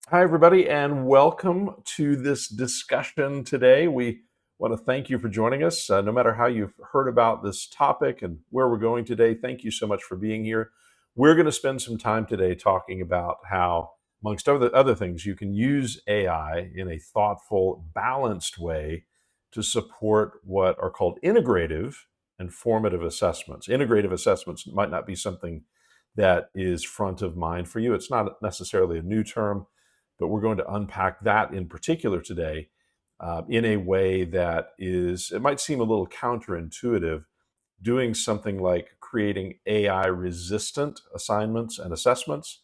Hi, everybody, and welcome to this discussion today. We want to thank you for joining us. No matter how you've heard about this topic and where we're going today, thank you so much for being here. We're going to spend some time today talking about how, amongst other things, you can use AI in a thoughtful, balanced way to support what are called integrative and formative assessments. Integrative assessments might not be something that is front of mind for you. It's not necessarily a new term, but we're going to unpack that in particular today in a way that it might seem a little counterintuitive, doing something like creating AI resistant assignments and assessments,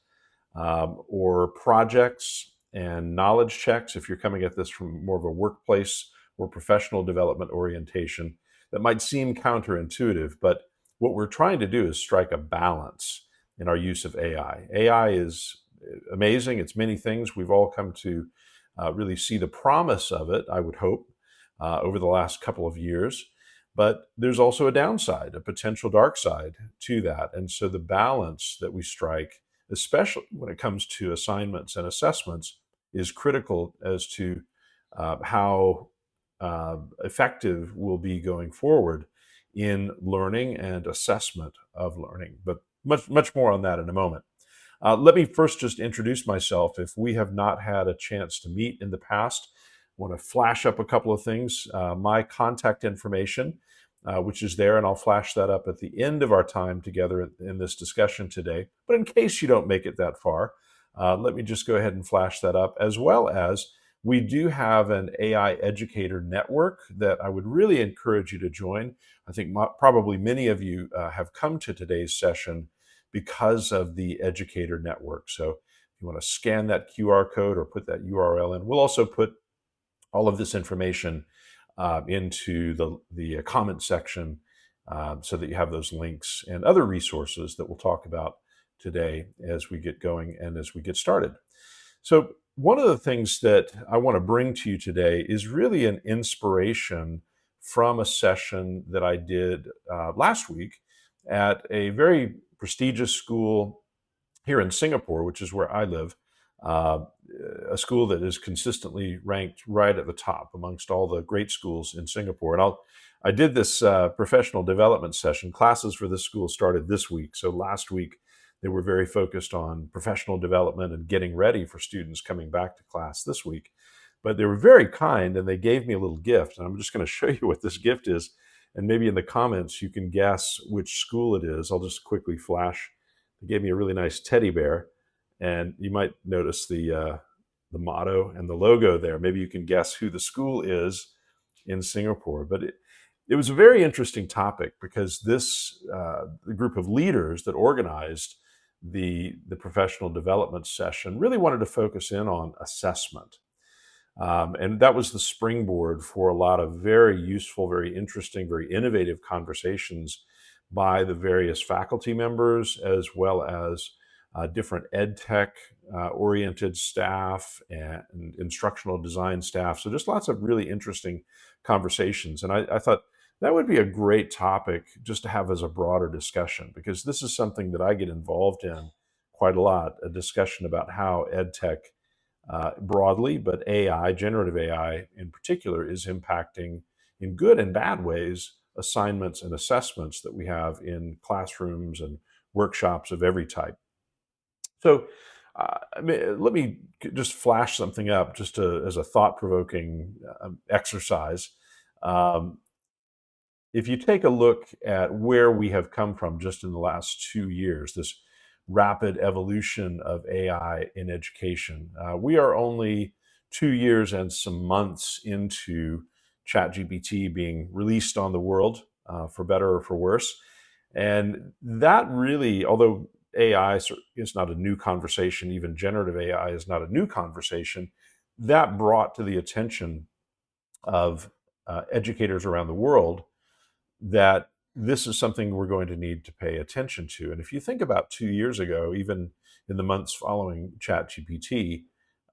or projects and knowledge checks. If you're coming at this from more of a workplace or professional development orientation, that might seem counterintuitive, but what we're trying to do is strike a balance in our use of AI. AI is amazing. It's many things. We've all come to really see the promise of it, I would hope, over the last couple of years. But there's also a downside, a potential dark side to that. And so the balance that we strike, especially when it comes to assignments and assessments, is critical as to how effective we'll be going forward in learning and assessment of learning. But much more on that in a moment. Let me first just introduce myself. If we have not had a chance to meet in the past, I want to flash up a couple of things. My contact information, which is there, and I'll flash that up at the end of our time together in this discussion today. But in case you don't make it that far, let me just go ahead and flash that up, as well as we do have an AI educator network that I would really encourage you to join. I think probably many of you have come to today's session because of the educator network. So if you want to scan that QR code or put that URL in, we'll also put all of this information into the comment section, so that you have those links and other resources that we'll talk about today as we get going and as we get started. So one of the things that I want to bring to you today is really an inspiration from a session that I did last week at a very prestigious school here in Singapore, which is where I live, uh, a school that is consistently ranked right at the top amongst all the great schools in Singapore. And I did this professional development session. Classes for this school started this week. So last week, they were very focused on professional development and getting ready for students coming back to class this week. But they were very kind and they gave me a little gift. And I'm just going to show you what this gift is. And maybe in the comments, you can guess which school it is. I'll just quickly flash. They gave me a really nice teddy bear. And you might notice the motto and the logo there. Maybe you can guess who the school is in Singapore. But it was a very interesting topic because the group of leaders that organized the professional development session really wanted to focus in on assessment. And that was the springboard for a lot of very useful, very interesting, very innovative conversations by the various faculty members, as well as different ed tech oriented staff and instructional design staff. So just lots of really interesting conversations. And I thought that would be a great topic just to have as a broader discussion, because this is something that I get involved in quite a lot, a discussion about how ed tech broadly, but AI, generative AI in particular, is impacting in good and bad ways assignments and assessments that we have in classrooms and workshops of every type. So, let me just flash something up just as a thought provoking exercise. Um, if you take a look at where we have come from just in the last 2 years, this rapid evolution of AI in education, we are only 2 years and some months into ChatGPT being released on the world, for better or for worse. And that really, although AI is not a new conversation, even generative AI is not a new conversation, that brought to the attention of educators around the world that this is something we're going to need to pay attention to. And if you think about 2 years ago, even in the months following ChatGPT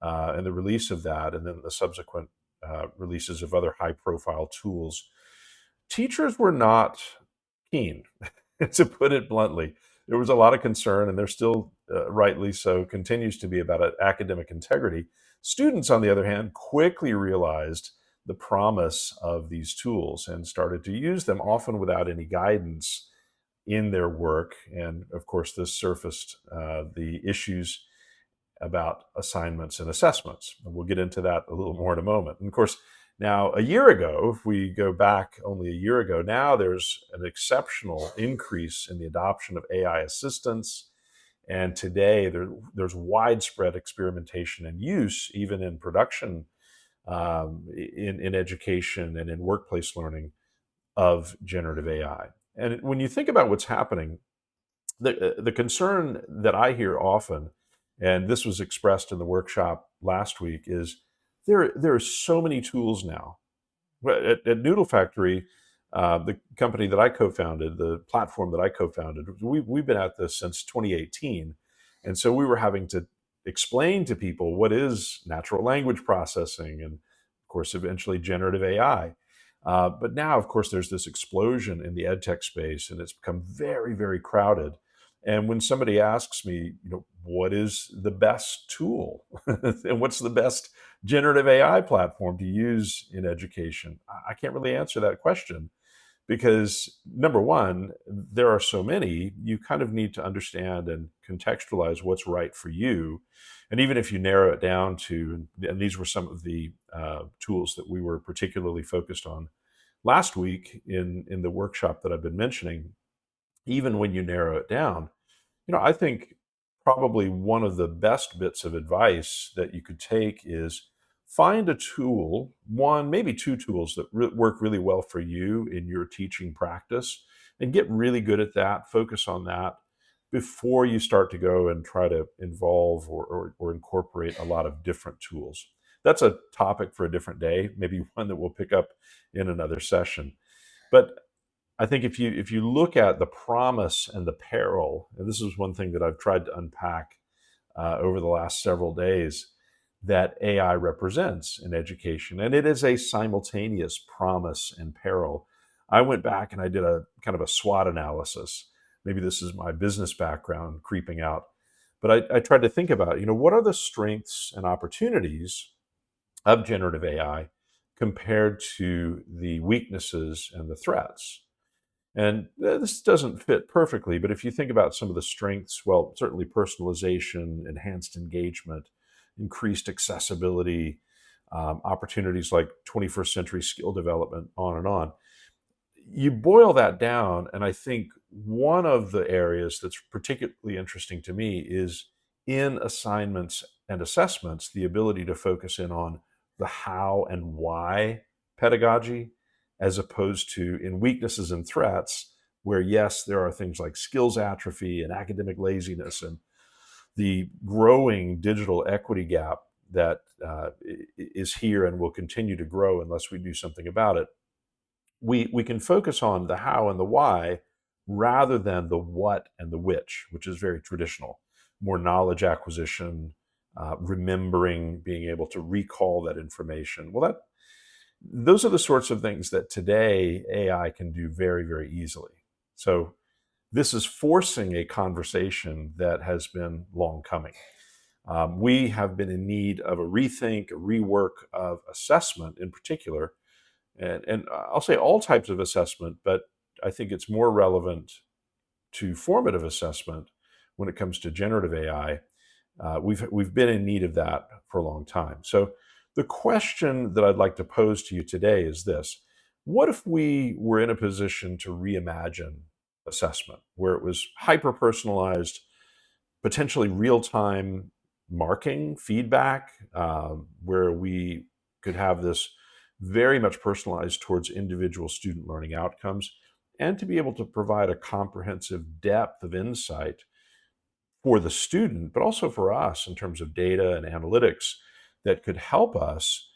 and the release of that, and then the subsequent releases of other high profile tools, teachers were not keen, to put it bluntly. there was a lot of concern, and there still, rightly so, continues to be about academic integrity. Students, on the other hand, quickly realized the promise of these tools and started to use them, often without any guidance in their work. And of course, this surfaced the issues about assignments and assessments. And we'll get into that a little more in a moment. And of course, now a year ago, if we go back only a year ago, now there's an exceptional increase in the adoption of AI assistants. And today there's widespread experimentation and use, even in production, in education and in workplace learning, of generative AI. And when you think about what's happening, the concern that I hear often, and this was expressed in the workshop last week, is there are so many tools now. Well, at Noodle Factory, the company that I co-founded, the platform that I co-founded, we've been at this since 2018, and so we were having to explain to people what is natural language processing, and of course, eventually generative AI. But now, of course, there's this explosion in the edtech space, and it's become very, very crowded. And when somebody asks me, what is the best tool and what's the best generative AI platform to use in education, I can't really answer that question because, number one, there are so many. You kind of need to understand and contextualize what's right for you. And even if you narrow it down to, and these were some of the tools that we were particularly focused on last week in the workshop that I've been mentioning, even when you narrow it down, I think probably one of the best bits of advice that you could take is find a tool, one, maybe two tools that work really well for you in your teaching practice, and get really good at that, focus on that before you start to go and try to involve or incorporate a lot of different tools. That's a topic for a different day, maybe one that we'll pick up in another session. But I think if you look at the promise and the peril, and this is one thing that I've tried to unpack over the last several days, that AI represents in education, and it is a simultaneous promise and peril. I went back and I did a kind of a SWOT analysis. Maybe this is my business background creeping out, but I tried to think about, what are the strengths and opportunities of generative AI compared to the weaknesses and the threats. And this doesn't fit perfectly, but if you think about some of the strengths, well, certainly personalization, enhanced engagement, increased accessibility, opportunities like 21st century skill development, on and on. You boil that down, and I think one of the areas that's particularly interesting to me is in assignments and assessments, the ability to focus in on the how and why pedagogy, as opposed to in weaknesses and threats, where yes, there are things like skills atrophy and academic laziness and the growing digital equity gap that is here and will continue to grow unless we do something about it. We can focus on the how and the why rather than the what and the which is very traditional, more knowledge acquisition, remembering, being able to recall that information. Well, those are the sorts of things that today AI can do very, very easily. So this is forcing a conversation that has been long coming. We have been in need of a rethink, a rework of assessment in particular. And I'll say all types of assessment, but I think it's more relevant to formative assessment when it comes to generative AI. We've been in need of that for a long time. So the question that I'd like to pose to you today is this: what if we were in a position to reimagine assessment, where it was hyper-personalized, potentially real-time marking, feedback, where we could have this very much personalized towards individual student learning outcomes, and to be able to provide a comprehensive depth of insight for the student, but also for us in terms of data and analytics that could help us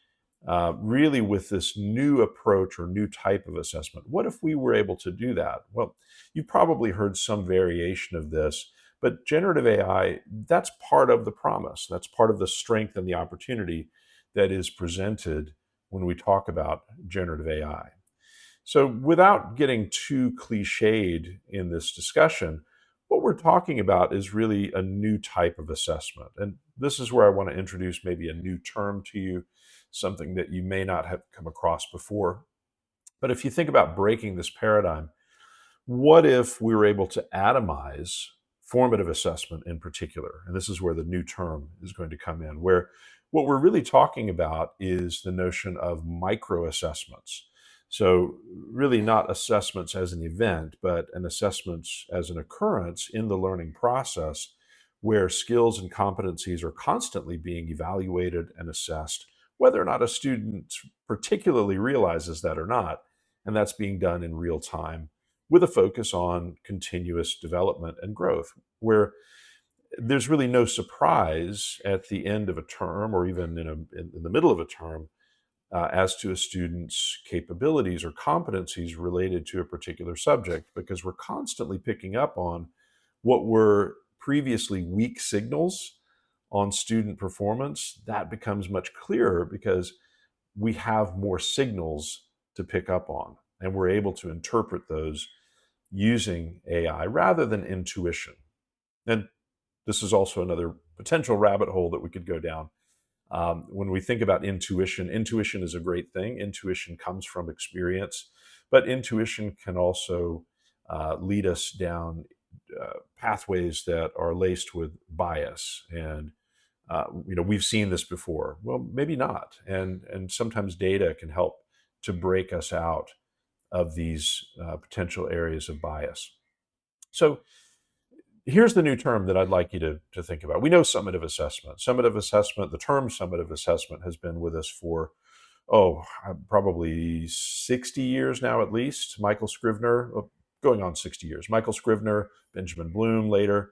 really with this new approach or new type of assessment. What if we were able to do that? Well, you've probably heard some variation of this, but generative AI, that's part of the promise. That's part of the strength and the opportunity that is presented when we talk about generative AI. So without getting too cliched in this discussion, What we're talking about is really a new type of assessment. And this is where I want to introduce maybe a new term to you, something that you may not have come across before. But if you think about breaking this paradigm, what if we were able to atomize formative assessment in particular? And this is where the new term is going to come in, where what we're really talking about is the notion of micro assessments. So, really, not assessments as an event, but an assessments as an occurrence in the learning process where skills and competencies are constantly being evaluated and assessed, whether or not a student particularly realizes that or not. And that's being done in real time with a focus on continuous development and growth, where there's really no surprise at the end of a term or even in the middle of a term as to a student's capabilities or competencies related to a particular subject, because we're constantly picking up on what were previously weak signals on student performance. That becomes much clearer because we have more signals to pick up on, and we're able to interpret those using AI rather than intuition. And this is also another potential rabbit hole that we could go down. When we think about intuition, intuition is a great thing. Intuition comes from experience, but intuition can also lead us down pathways that are laced with bias. And we've seen this before. Well, maybe not. And sometimes data can help to break us out of these potential areas of bias. So here's the new term that I'd like you to think about. We know summative assessment. Summative assessment, the term summative assessment has been with us for, probably 60 years now at least. Michael Scrivener, going on 60 years. Michael Scrivener, Benjamin Bloom later,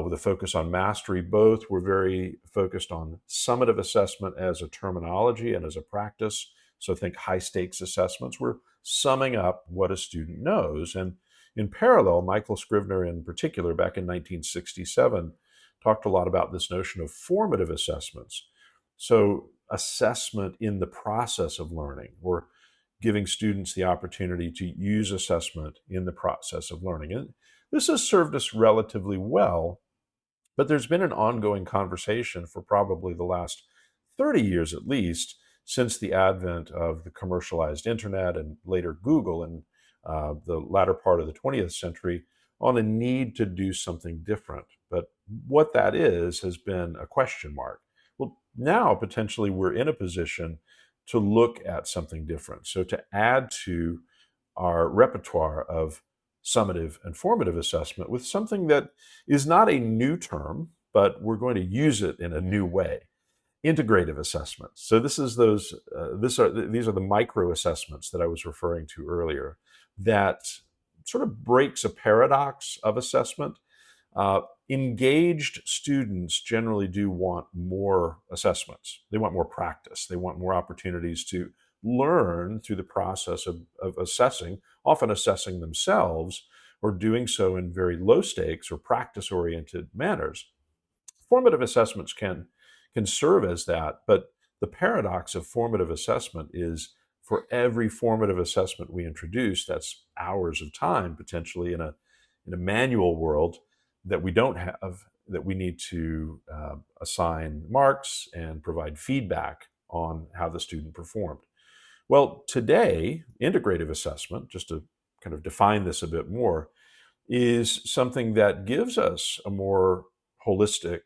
with a focus on mastery. Both were very focused on summative assessment as a terminology and as a practice. So think high stakes assessments. We're summing up what a student knows. And in parallel, Michael Scrivener in particular, back in 1967, talked a lot about this notion of formative assessments. So assessment in the process of learning, or giving students the opportunity to use assessment in the process of learning. And this has served us relatively well, but there's been an ongoing conversation for probably the last 30 years at least, since the advent of the commercialized internet and later Google in the latter part of the 20th century, on a need to do something different. But what that is has been a question mark. Well, now potentially we're in a position to look at something different. So to add to our repertoire of summative and formative assessment with something that is not a new term, but we're going to use it in a new way. Integrative assessments. So this is these are the micro assessments that I was referring to earlier, that sort of breaks a paradox of assessment. Engaged students generally do want more assessments. They want more practice. They want more opportunities to learn through the process of assessing, often assessing themselves, or doing so in very low stakes or practice oriented manners. Formative assessments can serve as that, but the paradox of formative assessment is, for every formative assessment we introduce, that's hours of time potentially in a manual world that we don't have, that we need to assign marks and provide feedback on how the student performed. Well, today, integrative assessment, just to kind of define this a bit more, is something that gives us a more holistic,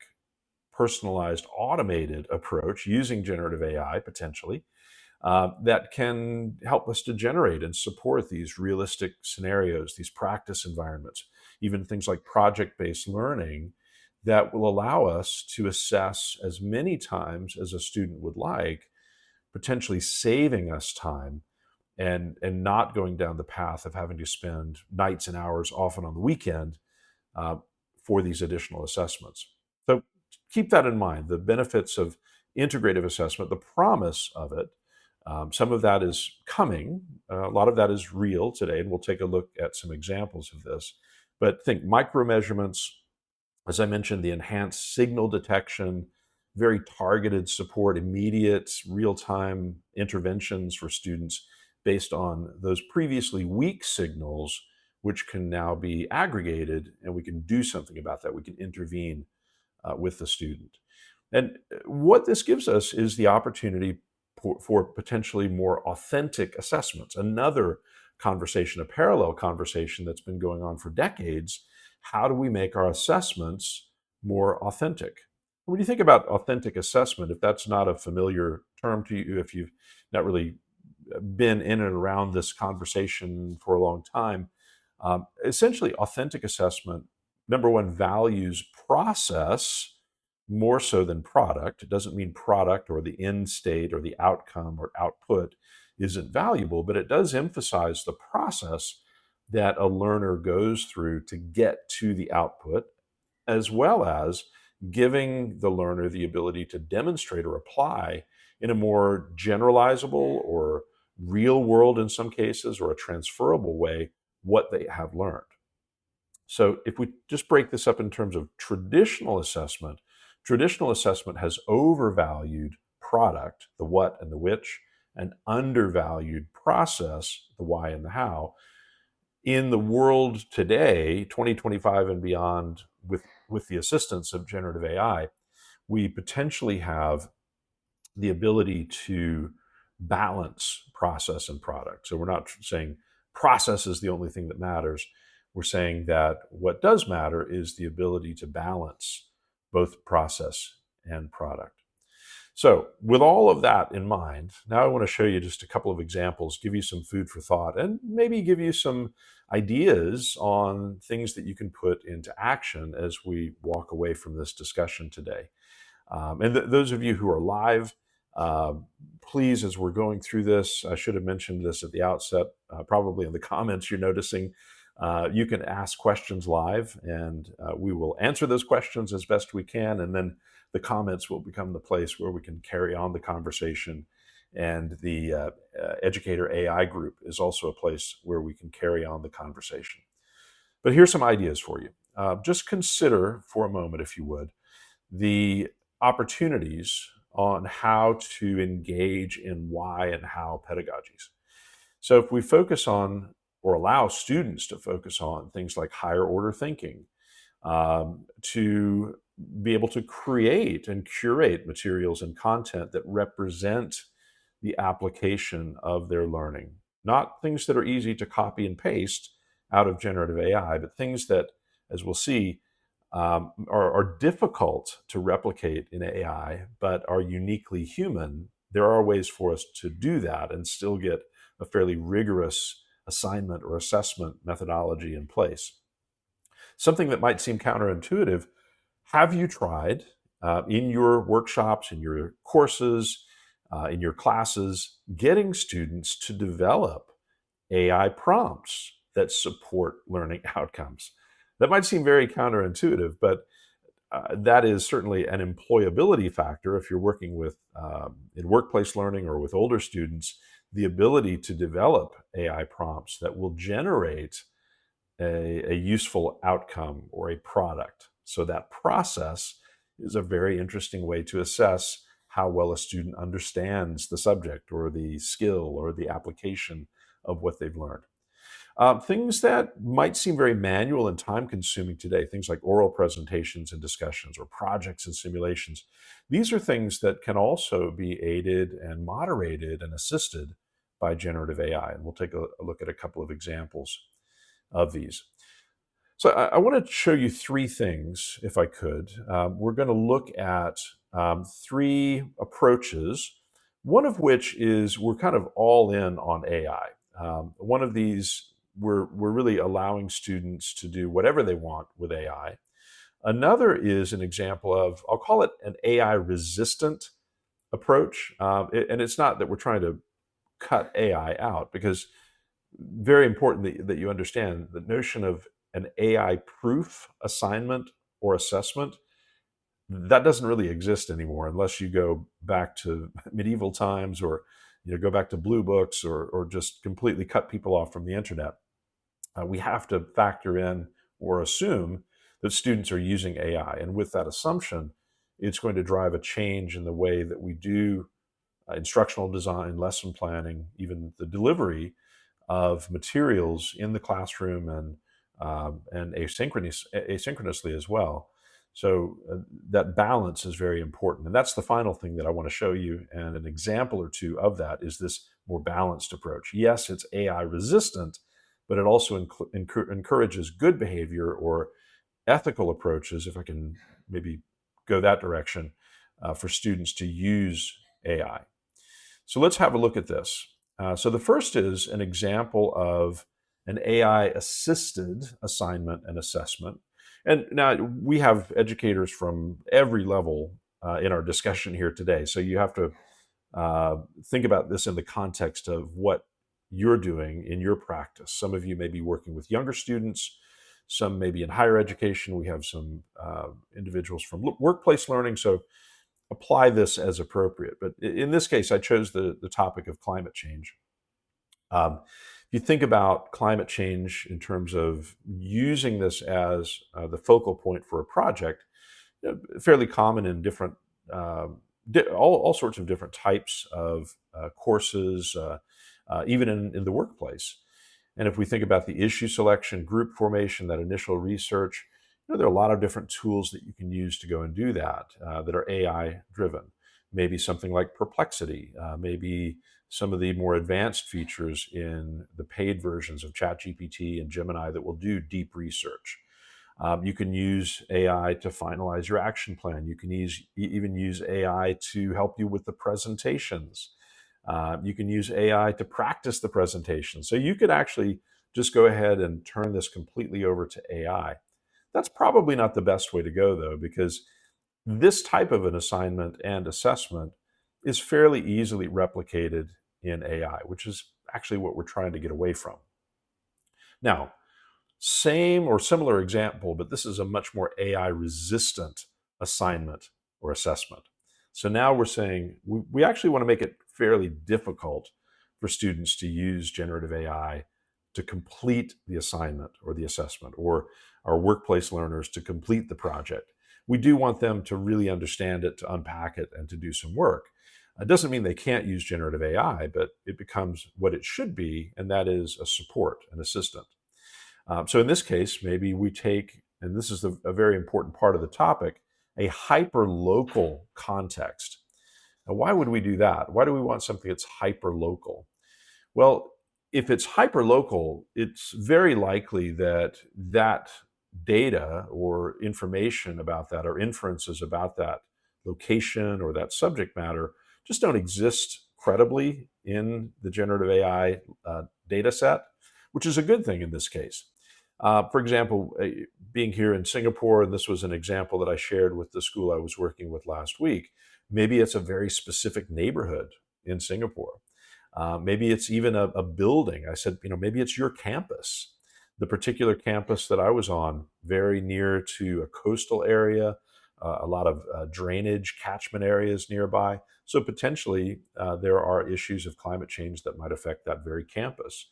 personalized, automated approach using generative AI potentially, that can help us to generate and support these realistic scenarios, these practice environments, even things like project-based learning that will allow us to assess as many times as a student would like, potentially saving us time and not going down the path of having to spend nights and hours, often on the weekend, uh, for these additional assessments. So keep that in mind, the benefits of integrative assessment, the promise of it. Some of that is coming. A lot of that is real today, and we'll take a look at some examples of this. But think micro measurements, as I mentioned, the enhanced signal detection, very targeted support, immediate real-time interventions for students based on those previously weak signals which can now be aggregated, and we can do something about that. We can intervene with the student. And what this gives us is the opportunity for potentially more authentic assessments. Another conversation, a parallel conversation that's been going on for decades. How do we make our assessments more authentic? When you think about authentic assessment, if that's not a familiar term to you, if you've not really been in and around this conversation for a long time, essentially authentic assessment, number one, values process more so than product. It doesn't mean product or the end state or the outcome or output isn't valuable, but it does emphasize the process that a learner goes through to get to the output, as well as giving the learner the ability to demonstrate or apply in a more generalizable or real world, in some cases, or a transferable way, what they have learned. So if we just break this up in terms of traditional assessment has overvalued product, the what and the which, and undervalued process, the why and the how. In the world today, 2025 and beyond, with the assistance of generative AI, we potentially have the ability to balance process and product. So we're not saying process is the only thing that matters. We're saying that what does matter is the ability to balance both process and product. So, with all of that in mind, now I want to show you just a couple of examples, give you some food for thought, and maybe give you some ideas on things that you can put into action as we walk away from this discussion today. And those of you who are live, uh, please, as we're going through this, I should have mentioned this at the outset, probably in the comments you're noticing, you can ask questions live, and we will answer those questions as best we can. And then the comments will become the place where we can carry on the conversation. And the Educator AI group is also a place where we can carry on the conversation. But here's some ideas for you. Just consider for a moment, if you would, the opportunities on how to engage in why and how pedagogies. So if we focus on or allow students to focus on things like higher order thinking, to be able to create and curate materials and content that represent the application of their learning, not things that are easy to copy and paste out of generative AI, but things that, as we'll see, are difficult to replicate in AI, but are uniquely human. There are ways for us to do that and still get a fairly rigorous assignment or assessment methodology in place. Something that might seem counterintuitive, have you tried in your workshops, in your courses, in your classes, getting students to develop AI prompts that support learning outcomes? That might seem very counterintuitive, but that is certainly an employability factor if you're working with in workplace learning or with older students, the ability to develop AI prompts that will generate a useful outcome or a product. So that process is a very interesting way to assess how well a student understands the subject or the skill or the application of what they've learned. Things that might seem very manual and time consuming today, things like oral presentations and discussions or projects and simulations, these are things that can also be aided and moderated and assisted by generative AI. And we'll take a look at a couple of examples of these. So I want to show you three things, if I could. We're going to look at three approaches, one of which is we're kind of all in on AI. One of these, we're really allowing students to do whatever they want with AI. Another is an example of, I'll call it an AI resistant approach. And it's not that we're trying to cut AI out, because very important that you understand the notion of an AI proof assignment or assessment. That doesn't really exist anymore unless you go back to medieval times, or go back to blue books, or just completely cut people off from the internet. We have to factor in or assume that students are using AI. And with that assumption, it's going to drive a change in the way that we do instructional design, lesson planning, even the delivery of materials in the classroom and and asynchronously as well. So that balance is very important. And that's the final thing that I want to show you. And an example or two of that is this more balanced approach. Yes, it's AI resistant, but it also encourages good behavior or ethical approaches, if I can maybe go that direction, for students to use AI. So let's have a look at this. So the first is an example of an AI assisted assignment and assessment. And now we have educators from every level in our discussion here today. So you have to think about this in the context of what you're doing in your practice. Some of you may be working with younger students, some may be in higher education. We have some individuals from workplace learning. So apply this as appropriate. But in this case, I chose the topic of climate change. If you think about climate change in terms of using this as the focal point for a project, fairly common in different, all sorts of different types of courses, even in the workplace. And if we think about the issue selection, group formation, that initial research, there are a lot of different tools that you can use to go and do that that are AI driven. Maybe something like Perplexity, maybe some of the more advanced features in the paid versions of ChatGPT and Gemini that will do deep research. You can use AI to finalize your action plan. You can even use AI to help you with the presentations. You can use AI to practice the presentation. So you could actually just go ahead and turn this completely over to AI. That's probably not the best way to go, though, because this type of an assignment and assessment is fairly easily replicated in AI, which is actually what we're trying to get away from. Now, same or similar example, but this is a much more AI resistant assignment or assessment. So now we're saying we actually want to make it fairly difficult for students to use generative AI to complete the assignment or the assessment, or our workplace learners to complete the project. We do want them to really understand it, to unpack it, and to do some work. It doesn't mean they can't use generative AI, but it becomes what it should be, and that is a support, an assistant. So in this case, maybe we take, and this is a very important part of the topic, a hyperlocal context. Now, why would we do that? Why do we want something that's hyperlocal? Well, if it's hyperlocal, it's very likely that that data or information about that or inferences about that location or that subject matter just don't exist credibly in the generative AI data set, which is a good thing in this case. For example, being here in Singapore, and this was an example that I shared with the school I was working with last week, maybe it's a very specific neighborhood in Singapore. Maybe it's even a building. I said, maybe it's your campus. The particular campus that I was on, very near to a coastal area, a lot of drainage catchment areas nearby. So potentially there are issues of climate change that might affect that very campus.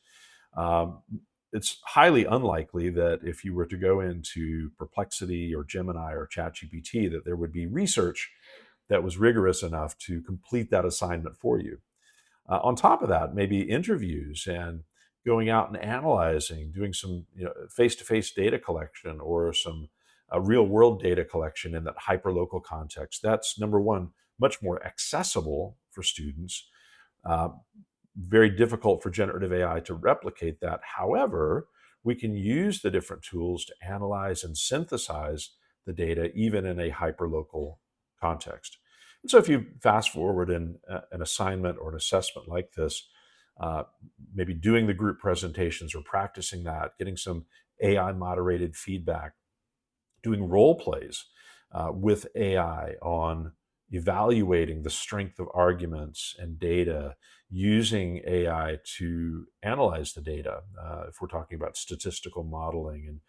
It's highly unlikely that if you were to go into Perplexity or Gemini or ChatGPT, that there would be research that was rigorous enough to complete that assignment for you. On top of that, maybe interviews and going out and analyzing, doing some face-to-face data collection or some real-world data collection in that hyperlocal context. That's number one, much more accessible for students. Very difficult for generative AI to replicate that. However, we can use the different tools to analyze and synthesize the data even in a hyperlocal context. And so if you fast forward in an assignment or an assessment like this, maybe doing the group presentations or practicing that, getting some AI moderated feedback, doing role plays with AI on evaluating the strength of arguments and data, using AI to analyze the data, if we're talking about statistical modeling and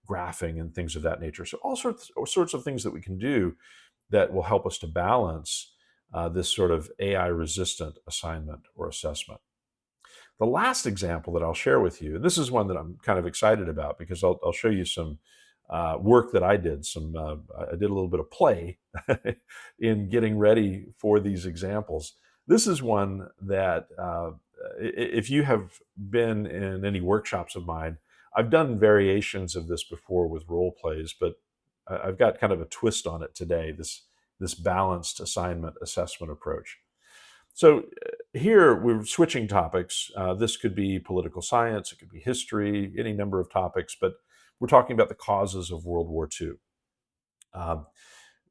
graphing and things of that nature. So all sorts of things that we can do that will help us to balance this sort of AI-resistant assignment or assessment. The last example that I'll share with you, and this is one that I'm kind of excited about because I'll show you some work that I did. I did a little bit of play in getting ready for these examples. This is one that if you have been in any workshops of mine, I've done variations of this before with role plays, but I've got kind of a twist on it today, this balanced assignment assessment approach. So here we're switching topics. This could be political science, it could be history, any number of topics, but we're talking about the causes of World War II. Um,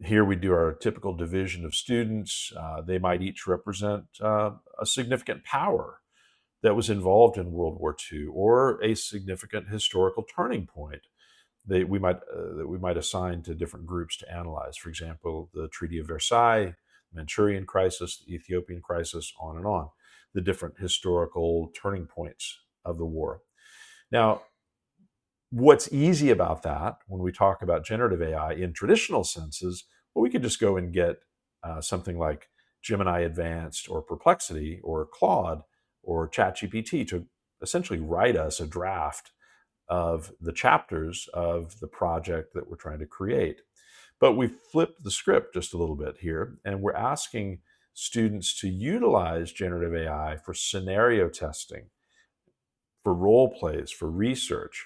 Here we do our typical division of students. They might each represent a significant power that was involved in World War II, or a significant historical turning point that we might assign to different groups to analyze. For example, the Treaty of Versailles, Manchurian crisis, the Ethiopian crisis, on and on, the different historical turning points of the war. Now, what's easy about that when we talk about generative AI in traditional senses, well, we could just go and get something like Gemini Advanced or Perplexity or Claude or ChatGPT to essentially write us a draft of the chapters of the project that we're trying to create. But we've flipped the script just a little bit here, and we're asking students to utilize generative AI for scenario testing, for role plays, for research.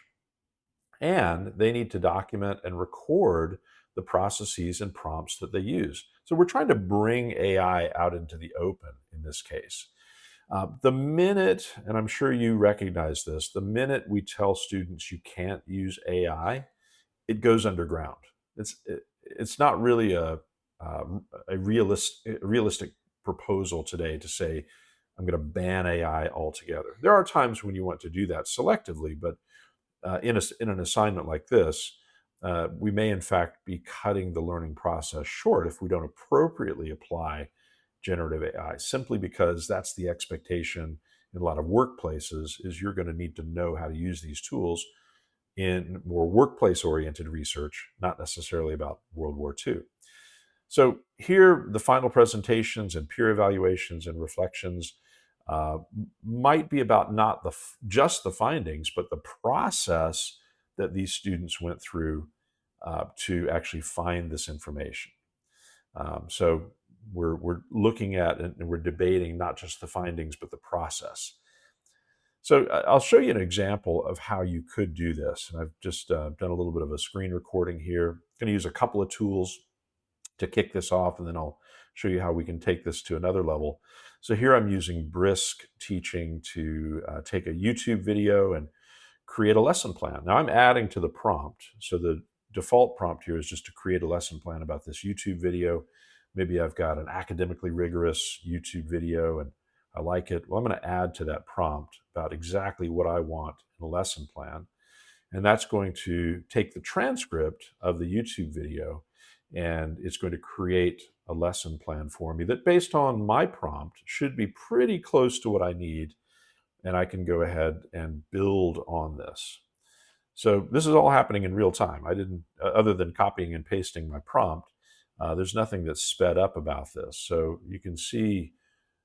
And they need to document and record the processes and prompts that they use. So we're trying to bring AI out into the open in this case. The minute, and I'm sure you recognize this, the minute we tell students you can't use AI, it goes underground. It's not really a realistic proposal today to say, I'm going to ban AI altogether. There are times when you want to do that selectively, but in an assignment like this, we may in fact be cutting the learning process short if we don't appropriately apply generative AI, simply because that's the expectation in a lot of workplaces, is you're going to need to know how to use these tools in more workplace oriented research, not necessarily about World War II. So here, the final presentations and peer evaluations and reflections uh, might be about not just the findings, but the process that these students went through to actually find this information. So we're looking at and we're debating not just the findings, but the process. So I'll show you an example of how you could do this. And I've just done a little bit of a screen recording here. I'm going to use a couple of tools to kick this off, and then I'll show you how we can take this to another level. So here I'm using Brisk Teaching to take a YouTube video and create a lesson plan. Now I'm adding to the prompt. So the default prompt here is just to create a lesson plan about this YouTube video. Maybe I've got an academically rigorous YouTube video and I like it. Well, I'm going to add to that prompt about exactly what I want in a lesson plan. And that's going to take the transcript of the YouTube video, and it's going to create a lesson plan for me that, based on my prompt, should be pretty close to what I need. And I can go ahead and build on this. So this is all happening in real time. I didn't, other than copying and pasting my prompt, there's nothing that's sped up about this. So you can see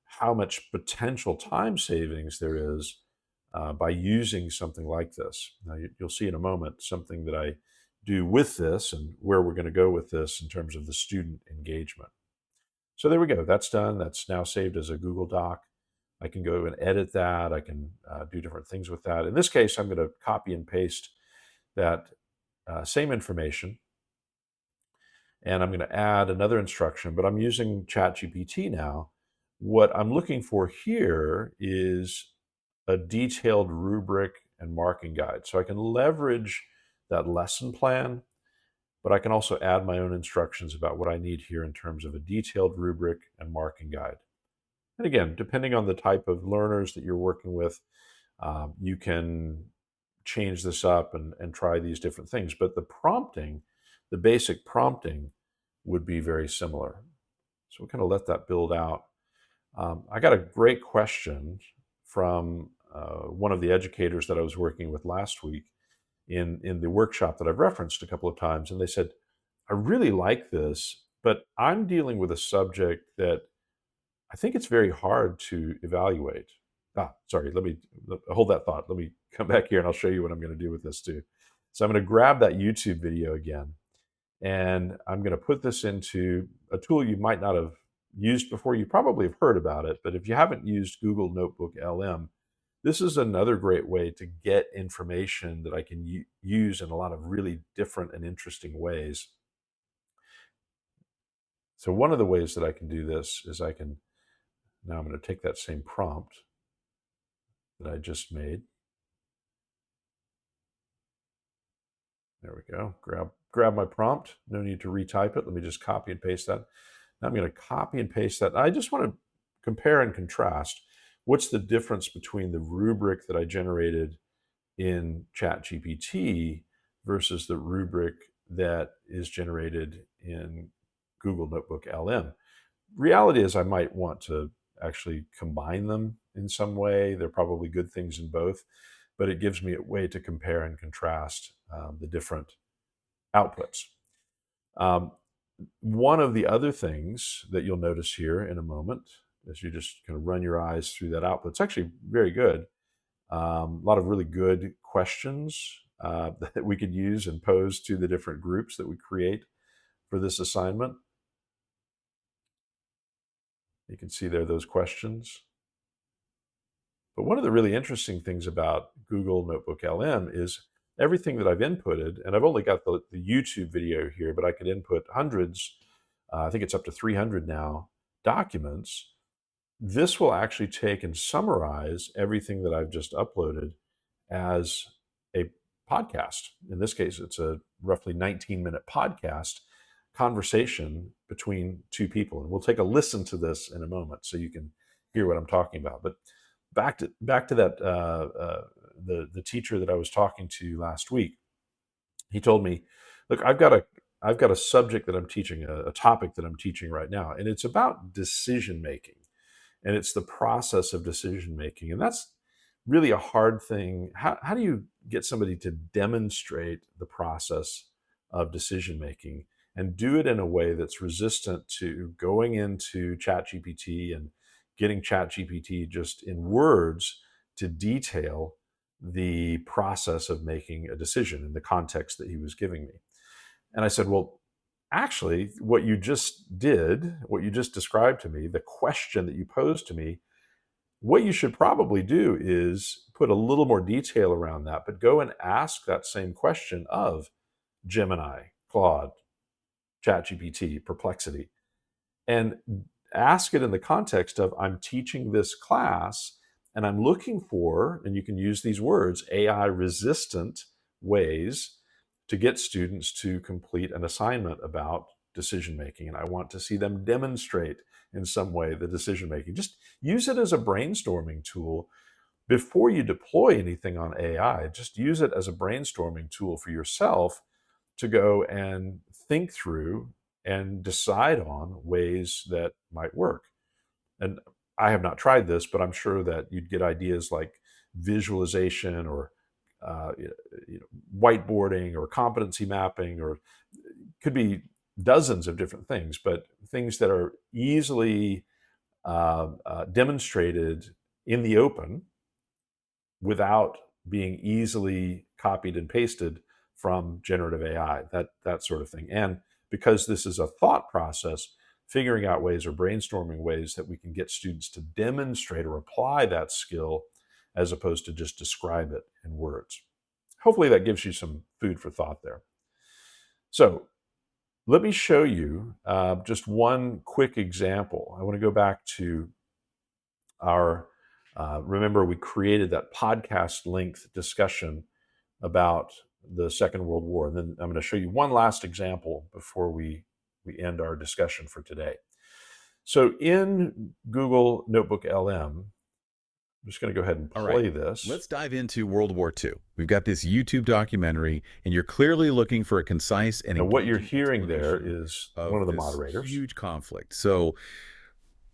how much potential time savings there is by using something like this. Now, you'll see in a moment something that I do with this and where we're going to go with this in terms of the student engagement. So there we go. That's done. That's now saved as a Google Doc. I can go and edit that. I can do different things with that. In this case, I'm going to copy and paste that same information, and I'm going to add another instruction, but I'm using ChatGPT now. What I'm looking for here is a detailed rubric and marking guide. So I can leverage that lesson plan, but I can also add my own instructions about what I need here in terms of a detailed rubric and marking guide. And again, depending on the type of learners that you're working with, you can change this up and try these different things. But the prompting, the basic prompting, would be very similar. So we'll kind of let that build out. I got a great question from one of the educators that I was working with last week in the workshop that I've referenced a couple of times. And they said, I really like this, but I'm dealing with a subject that I think it's very hard to evaluate. Sorry, let me hold that thought. Let me come back here and I'll show you what I'm going to do with this too. So I'm going to grab that YouTube video again, and I'm going to put this into a tool you might not have used before. You probably have heard about it, but if you haven't used Google Notebook LM, This is another great way to get information that I can use in a lot of really different and interesting ways. So one of the ways that I can do this is now I'm going to take that same prompt that I just made. There we go. Grab my prompt. No need to retype it. Let me just copy and paste that. Now I'm going to copy and paste that. I just want to compare and contrast. What's the difference between the rubric that I generated in ChatGPT versus the rubric that is generated in Google Notebook LM? Reality is I might want to actually combine them in some way. There are probably good things in both, but it gives me a way to compare and contrast the different outputs. One of the other things that you'll notice here in a moment, as you just kind of run your eyes through that output, it's actually very good. A lot of really good questions that we could use and pose to the different groups that we create for this assignment. You can see there those questions. But one of the really interesting things about Google Notebook LM is everything that I've inputted, and I've only got the YouTube video here, but I could input hundreds, I think it's up to 300 now, documents. This will actually take and summarize everything that I've just uploaded as a podcast. In this case, it's a roughly 19-minute podcast conversation between two people. And we'll take a listen to this in a moment so you can hear what I'm talking about. But back to that the teacher that I was talking to last week. He told me, look, I've got a subject that I'm teaching, a topic that I'm teaching right now, and it's about decision making, and it's the process of decision making, and that's really a hard thing. How do you get somebody to demonstrate the process of decision making and do it in a way that's resistant to going into ChatGPT and getting ChatGPT just in words to detail the process of making a decision in the context that he was giving me? And I said, well, actually, what you just did, what you just described to me, the question that you posed to me, what you should probably do is put a little more detail around that, but go and ask that same question of Gemini, Claude, ChatGPT, Perplexity, and ask it in the context of I'm teaching this class and I'm looking for, and you can use these words, AI resistant ways to get students to complete an assignment about decision making. And I want to see them demonstrate in some way the decision making. Just use it as a brainstorming tool before you deploy anything on AI. Just use it as a brainstorming tool for yourself to go and think through and decide on ways that might work. And I have not tried this, but I'm sure that you'd get ideas like visualization or whiteboarding or competency mapping, or could be dozens of different things, but things that are easily demonstrated in the open without being easily copied and pasted from generative AI, that sort of thing. And because this is a thought process, figuring out ways or brainstorming ways that we can get students to demonstrate or apply that skill as opposed to just describe it in words. Hopefully that gives you some food for thought there. So let me show you just one quick example. I want to go back to our, remember we created that podcast length discussion about the Second World War. And then I'm going to show you one last example before we end our discussion for today. So in Google Notebook LM, I'm just going to go ahead and play this. Let's dive into World War II. We've got this YouTube documentary, and you're clearly looking for a concise and now what you're hearing there is one of the moderators. Huge conflict. So,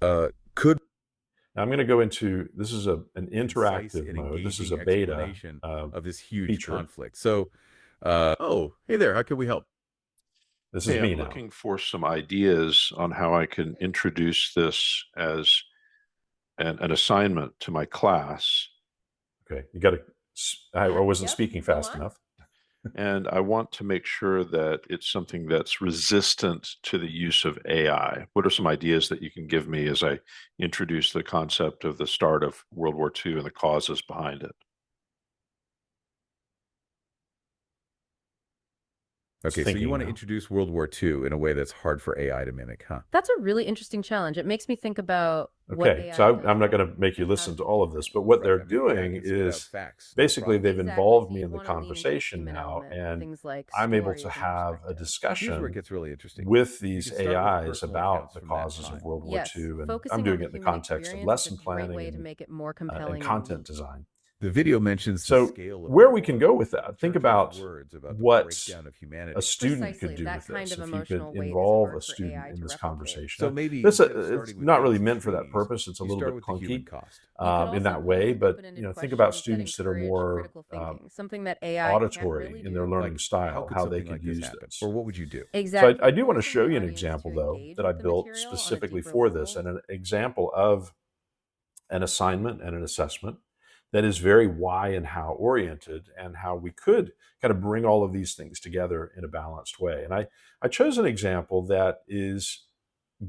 could now I'm going to go into, this is an interactive mode. This is a beta of this huge feature. Conflict. So, oh, hey there, how can we help? This is me I'm now. looking for some ideas on how I can introduce this as an assignment to my class. Okay, you got to, I wasn't speaking fast enough. and I want to make sure that it's something that's resistant to the use of AI. What are some ideas that you can give me as I introduce the concept of the start of World War II and the causes behind it? Okay, so you Thinking want to now. introduce World War II in a way that's hard for AI to mimic, huh? That's a really interesting challenge. It makes me think about what Okay, AI so I'm does not going well to make you and how to listen to be all of this, different. but what Right. they're I mean, AI doing can spit out is facts, no basically problem. they've Exactly. involved So me you in the want to lean into the conversation human now, element, and things like I'm able to stories and have a perspective. Here's where it discussion gets really interesting. with You these can start with AIs personal about accounts the from that causes of time. World War Yes, II, and I'm focusing on doing the it in the human context of experience is a lesson great planning way to make it more and compelling and content unique. design. The video mentions the So scale of the where we can war, go with the that, think Churchill's about words about the what breakdown of a humanity. student could Precisely. do That with kind this of if you could emotional weight is involve a hard for student AI in to this replicate. conversation. So Now, maybe this instead of it's starting with not really basic meant for that trainees, purpose. It's a you little start bit with the human clunky cost. You could in also that way, pose but open-ended think about questions that students that are encourage more critical thinking, something that AI can't auditory really in their do. learning Like, how style, could how they something could like this use happen? this. Or what would you do? So Exactly. I do want to Forcing show the you an audience to example, though, engage that I with the built material on a specifically deeper for this, level. and an example of an assignment and an assessment that is very why and how oriented, and how we could kind of bring all of these things together in a balanced way. And I chose an example that is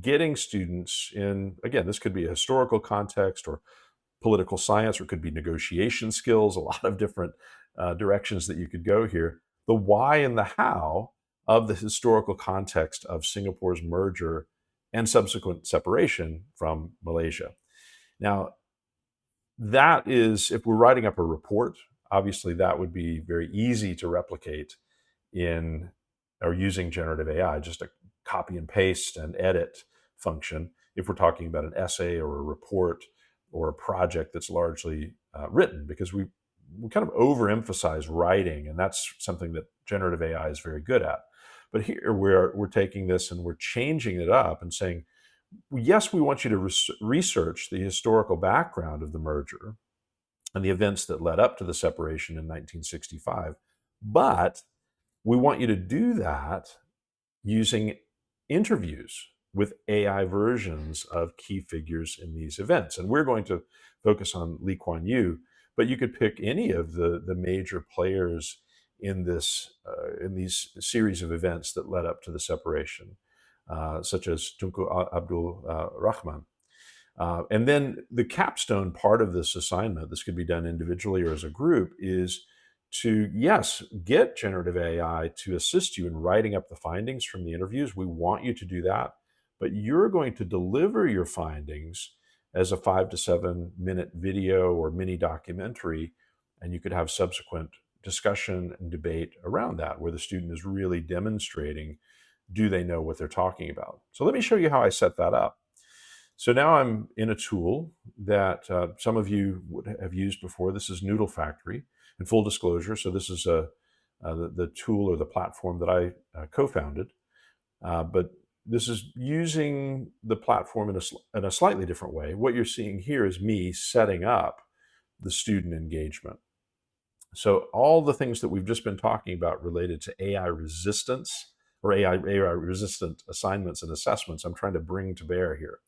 getting students in, again, this could be a historical context or political science, or it could be negotiation skills, a lot of different directions that you could go here. The why and the how of the historical context of Singapore's merger and subsequent separation from Malaysia. Now, that is, if we're writing up a report, obviously that would be very easy to replicate in or using generative AI, just a copy and paste and edit function. If we're talking about an essay or a report or a project that's largely written, because we kind of overemphasize writing, and that's something that generative AI is very good at. But here we're taking this and we're changing it up and saying, yes, we want you to research the historical background of the merger and the events that led up to the separation in 1965, but we want you to do that using interviews with AI versions of key figures in these events. And we're going to focus on Lee Kuan Yew, but you could pick any of the major players in this in these series of events that led up to the separation, such as Tunku Abdul Rahman. And then the capstone part of this assignment, this could be done individually or as a group, is to, yes, get generative AI to assist you in writing up the findings from the interviews. We want you to do that, but you're going to deliver your findings as a 5 to 7 minute video or mini documentary, and you could have subsequent discussion and debate around that, where the student is really demonstrating, do they know what they're talking about? So let me show you how I set that up. So now I'm in a tool that some of you would have used before. This is Noodle Factory. In full disclosure, so this is the tool or the platform that I co-founded. But this is using the platform in a slightly different way. What you're seeing here is me setting up the student engagement. So all the things that we've just been talking about related to AI resistance or AI resistant assignments and assessments, I'm trying to bring to bear here.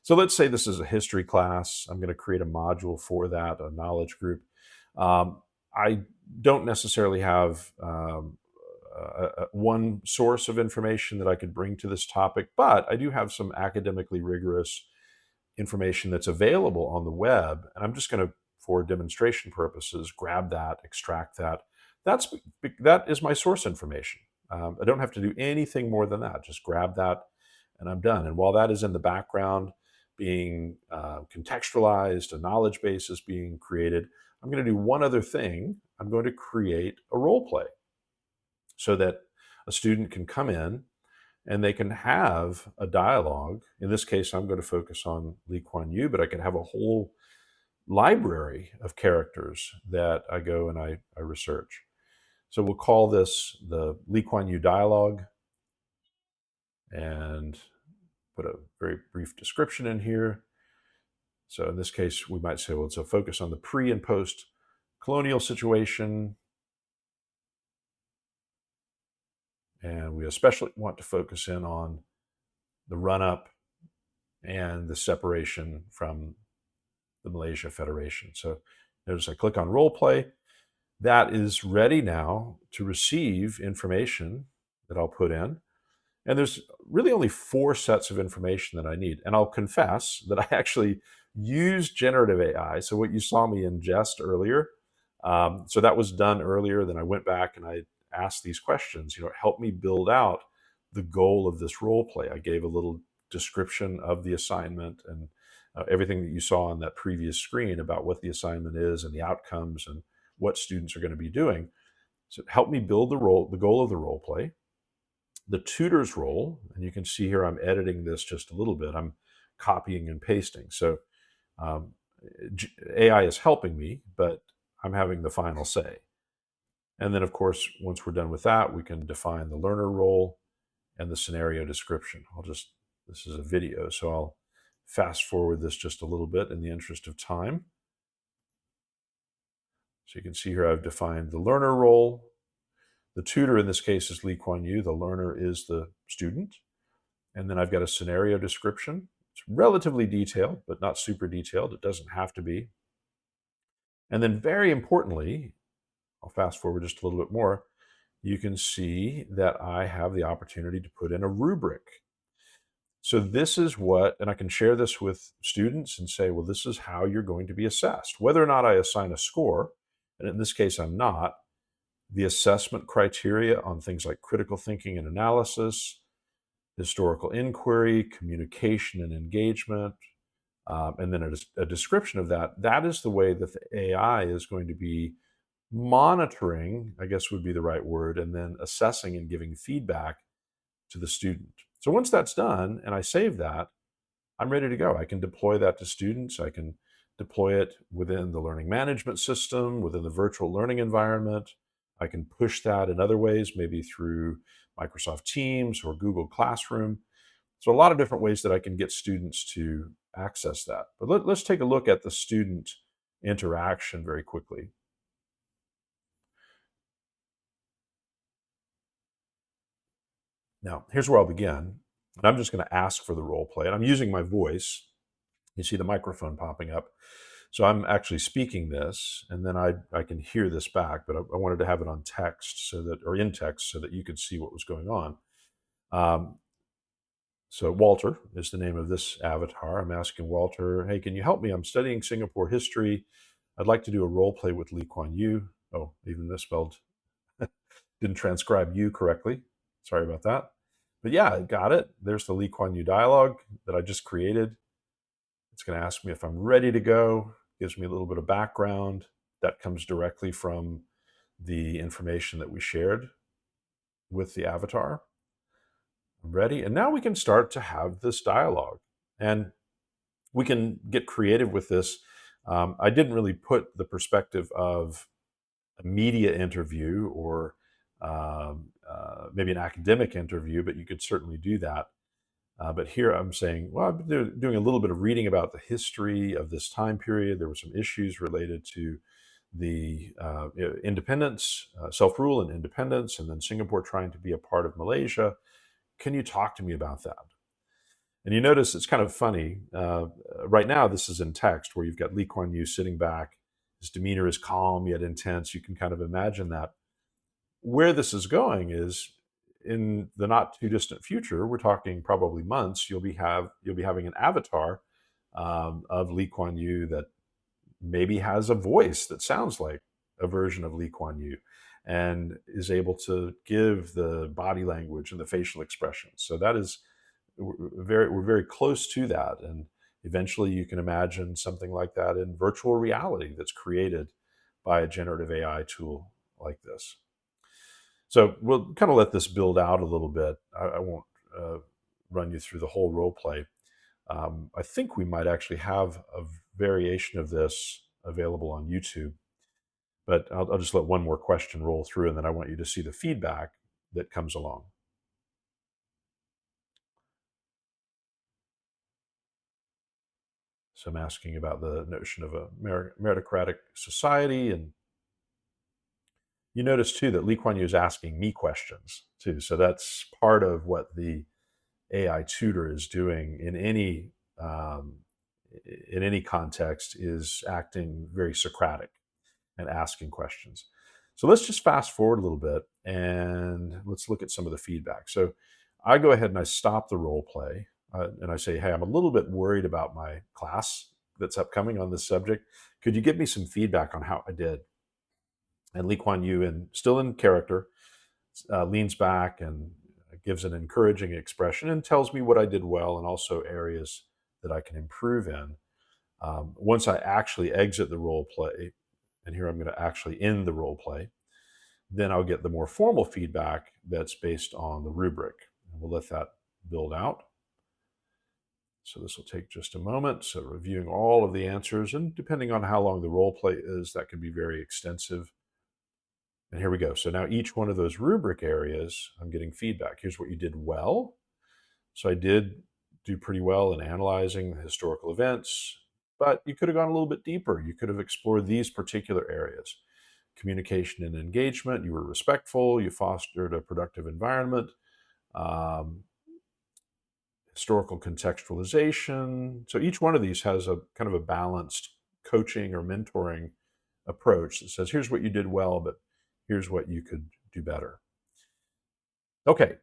So let's say this is a history class. I'm going to create a module for that, a knowledge group. I don't necessarily have one source of information that I could bring to this topic, but I do have some academically rigorous information that's available on the web. And I'm just going to, for demonstration purposes, grab that, extract that. That is my source information. I don't have to do anything more than that. Just grab that and I'm done. And while that is in the background being contextualized, a knowledge base is being created, I'm going to do one other thing. I'm going to create a role play so that a student can come in and they can have a dialogue. In this case, I'm going to focus on Lee Kuan Yew, but I can have a whole library of characters that I go and I research. So we'll call this the Lee Kuan Yew dialogue and put a very brief description in here. So in this case, we might say, well, it's a focus on the pre and post colonial situation. And we especially want to focus in on the run up and the separation from the Malaysia Federation. So notice I click on role play. that is ready now to receive information that I'll put in. And there's really only 4 sets of information that I need. And I'll confess that I actually use generative AI. So what you saw me ingest earlier, so that was done earlier. Then I went back and I asked these questions. Help me build out the goal of this role play. I gave a little description of the assignment and everything that you saw on that previous screen about what the assignment is and the outcomes and what students are going to be doing. So help me build the goal of the role play, the tutor's role, and you can see here I'm editing this just a little bit. I'm copying and pasting. So um, AI is helping me, but I'm having the final say. And then, of course, once we're done with that, we can define the learner role and the scenario description. This is a video, so I'll fast forward this just a little bit in the interest of time. So you can see here I've defined the learner role. The tutor in this case is Lee Kuan Yew. The learner is the student. And then I've got a scenario description. It's relatively detailed, but not super detailed. It doesn't have to be. And then very importantly, I'll fast forward just a little bit more, you can see that I have the opportunity to put in a rubric. So this is what, and I can share this with students and say, well, this is how you're going to be assessed. Whether or not I assign a score, and in this case I'm not, the assessment criteria on things like critical thinking and analysis, historical inquiry, communication and engagement, and then a description of that. That is the way that the AI is going to be monitoring, I guess would be the right word, and then assessing and giving feedback to the student. So once that's done and I save that, I'm ready to go. I can deploy that to students. I can deploy it within the learning management system, within the virtual learning environment. I can push that in other ways, maybe through Microsoft Teams or Google Classroom. So a lot of different ways that I can get students to access that. But let's take a look at the student interaction very quickly. Now, here's where I'll begin. And I'm just going to ask for the role play. And I'm using my voice. You see the microphone popping up. So I'm actually speaking this, and then I can hear this back, but I wanted to have it on text or in text so that you could see what was going on. So Walter is the name of this avatar. I'm asking Walter, hey, can you help me? I'm studying Singapore history. I'd like to do a role play with Lee Kuan Yew. Oh, even misspelled. Didn't transcribe you correctly. Sorry about that. But yeah, I got it. There's the Lee Kuan Yew dialogue that I just created. It's going to ask me if I'm ready to go. Gives me a little bit of background. That comes directly from the information that we shared with the avatar. I'm ready. And now we can start to have this dialogue. And we can get creative with this. I didn't really put the perspective of a media interview or maybe an academic interview, but you could certainly do that. But here I'm saying, well, I've been doing a little bit of reading about the history of this time period. There were some issues related to the independence, self-rule and independence, and then Singapore trying to be a part of Malaysia. Can you talk to me about that? And you notice it's kind of funny. Right now, this is in text where you've got Lee Kuan Yew sitting back. His demeanor is calm yet intense. You can kind of imagine that. Where this is going is in the not too distant future. We're talking probably months. You'll be having an avatar of Lee Kuan Yew that maybe has a voice that sounds like a version of Lee Kuan Yew and is able to give the body language and the facial expressions. So that is we're very close to that, and eventually you can imagine something like that in virtual reality that's created by a generative AI tool like this. So we'll kind of let this build out a little bit. I won't run you through the whole role play. I think we might actually have a variation of this available on YouTube, but I'll just let one more question roll through, and then I want you to see the feedback that comes along. So I'm asking about the notion of a meritocratic society, and you notice too that Lee Kuan Yew is asking me questions too. So that's part of what the AI tutor is doing in any context, is acting very Socratic and asking questions. So let's just fast forward a little bit and let's look at some of the feedback. So I go ahead and I stop the role play and I say, hey, I'm a little bit worried about my class that's upcoming on this subject. Could you give me some feedback on how I did? And Lee Kuan Yew, still in character, leans back and gives an encouraging expression and tells me what I did well and also areas that I can improve in. Once I actually exit the role play, and here I'm going to actually end the role play, then I'll get the more formal feedback that's based on the rubric. And we'll let that build out. So this will take just a moment. So reviewing all of the answers, and depending on how long the role play is, that can be very extensive. And here we go. So now each one of those rubric areas, I'm getting feedback. Here's what you did well. So I did do pretty well in analyzing the historical events, but you could have gone a little bit deeper. You could have explored these particular areas. Communication and engagement, you were respectful, you fostered a productive environment, historical contextualization. So each one of these has a kind of a balanced coaching or mentoring approach that says, here's what you did well, but here's what you could do better. Okay,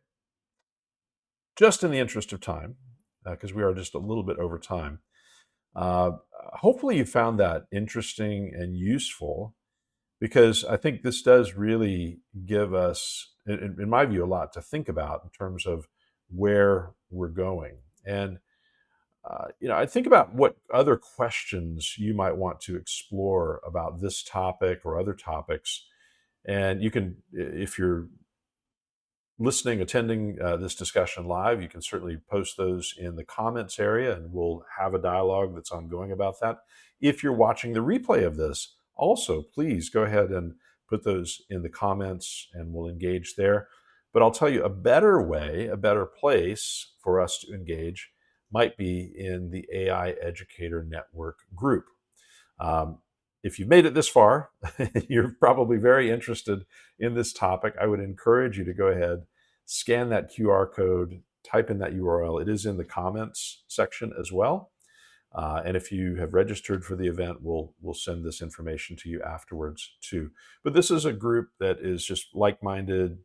just in the interest of time, because we are just a little bit over time, hopefully you found that interesting and useful, because I think this does really give us, in my view, a lot to think about in terms of where we're going. And I think about what other questions you might want to explore about this topic or other topics. And you can, if you're listening, attending this discussion live, you can certainly post those in the comments area and we'll have a dialogue that's ongoing about that. If you're watching the replay of this, also, please go ahead and put those in the comments and we'll engage there. But I'll tell you, a better way, a better place for us to engage might be in the AI Educator Network group. If you've made it this far, you're probably very interested in this topic. I would encourage you to go ahead, scan that QR code, type in that URL. It is in the comments section as well. And if you have registered for the event, we'll send this information to you afterwards too. But this is a group that is just like-minded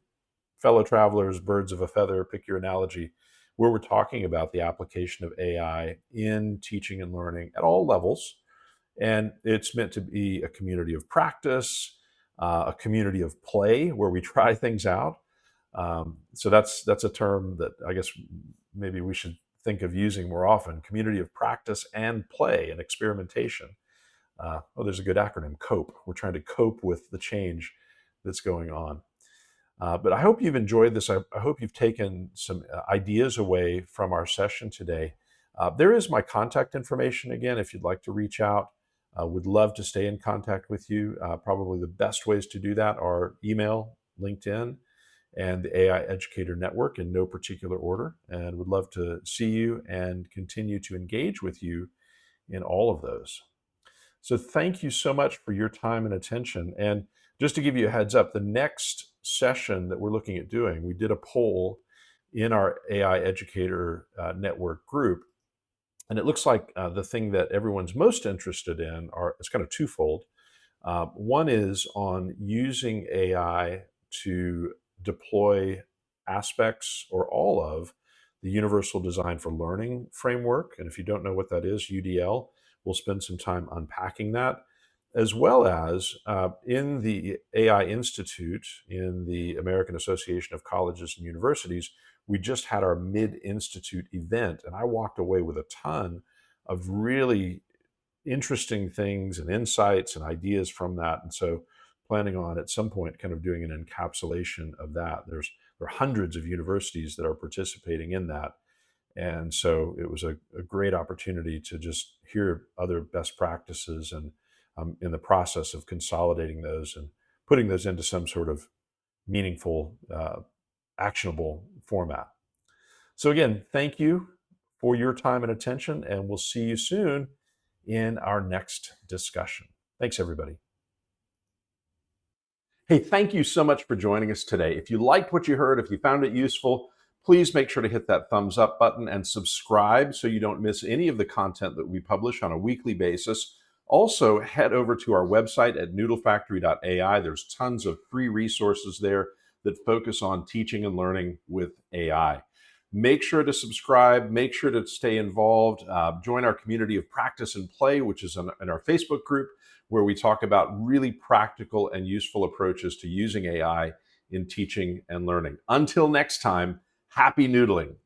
fellow travelers, birds of a feather, pick your analogy, where we're talking about the application of AI in teaching and learning at all levels. And it's meant to be a community of practice, a community of play where we try things out. So that's a term that I guess maybe we should think of using more often: community of practice and play and experimentation. There's a good acronym, COPE. We're trying to cope with the change that's going on. But I hope you've enjoyed this. I hope you've taken some ideas away from our session today. There is my contact information again, if you'd like to reach out. Would love to stay in contact with you. Probably the best ways to do that are email, LinkedIn, and the AI Educator Network in no particular order. And would love to see you and continue to engage with you in all of those. So thank you so much for your time and attention. And just to give you a heads up, the next session that we're looking at doing, we did a poll in our AI Educator Network group. And it looks like the thing that everyone's most interested in it's kind of twofold. One is on using AI to deploy aspects or all of the Universal Design for Learning framework. And if you don't know what that is, UDL, we'll spend some time unpacking that, as well as in the AI Institute, in the American Association of Colleges and Universities, we just had our mid-institute event, and I walked away with a ton of really interesting things and insights and ideas from that. And so planning on at some point kind of doing an encapsulation of that. There are hundreds of universities that are participating in that. And so it was a great opportunity to just hear other best practices, and in the process of consolidating those and putting those into some sort of meaningful, actionable format. So again, thank you for your time and attention, and we'll see you soon in our next discussion. Thanks, everybody. Hey, thank you so much for joining us today. If you liked what you heard, if you found it useful, please make sure to hit that thumbs up button and subscribe so you don't miss any of the content that we publish on a weekly basis. Also, head over to our website at noodlefactory.ai. There's tons of free resources there that focus on teaching and learning with AI. Make sure to subscribe, make sure to stay involved, join our community of practice and play, which is in our Facebook group, where we talk about really practical and useful approaches to using AI in teaching and learning. Until next time, happy noodling.